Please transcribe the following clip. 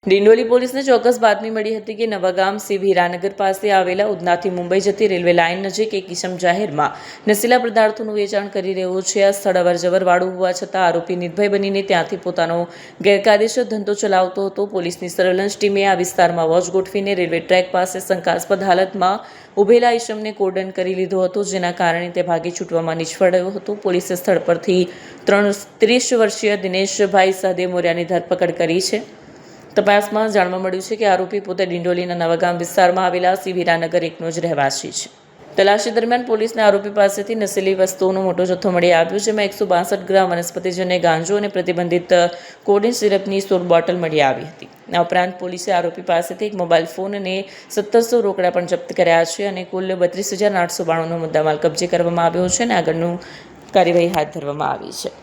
ડિંડોલી પોલીસને ચોક્કસ બાતમી મળી હતી કે નવાગામ સિવ હીરાનગર પાસે આવેલા ઉધનાથી મુંબઈ જતી રેલવે લાઇન નજીક એક ઇસમ જાહેરમાં નશીલા પદાર્થોનું વેચાણ કરી રહ્યો છે. આ સ્થળ અવરજવરવાળું હોવા છતાં આરોપી નિર્ભય બનીને ત્યાંથી પોતાનો ગેરકાયદેસર ધંધો ચલાવતો હતો. પોલીસની સર્વેલન્સ ટીમે આ વિસ્તારમાં વોચ ગોઠવીને રેલવે ટ્રેક પાસે શંકાસ્પદ હાલતમાં ઉભેલા ઇસમને કોર્ડન કરી લીધો હતો, જેના કારણે તે ભાગી છૂટવામાં નિષ્ફળ રહ્યો હતો. પોલીસે સ્થળ પરથી 30 વર્ષીય દિનેશભાઈ સહદેવ મોર્યાની ધરપકડ કરી છે. તપાસમાં જાણવા મળ્યું છે કે આરોપી પોતે ડિંડોલીના નવાગામ વિસ્તારમાં આવેલા સિવ હીરાનગર એકનો જ રહેવાસી છે. તલાશી દરમિયાન પોલીસને આરોપી પાસેથી નશીલી વસ્તુઓનો મોટો જથ્થો મળી આવ્યો, જેમાં 162 ગ્રામ વનસ્પતિજન્ય ગાંજો અને પ્રતિબંધિત કોડિન સિરપની 16 બોટલ મળી આવી હતી. આ ઉપરાંત પોલીસે આરોપી પાસેથી એક મોબાઈલ ફોન અને 1700 રોકડા પણ જપ્ત કર્યા છે અને કુલ 32,892નો મુદ્દામાલ કબજે કરવામાં આવ્યો છે અને આગળનું કાર્યવાહી હાથ ધરવામાં આવી છે.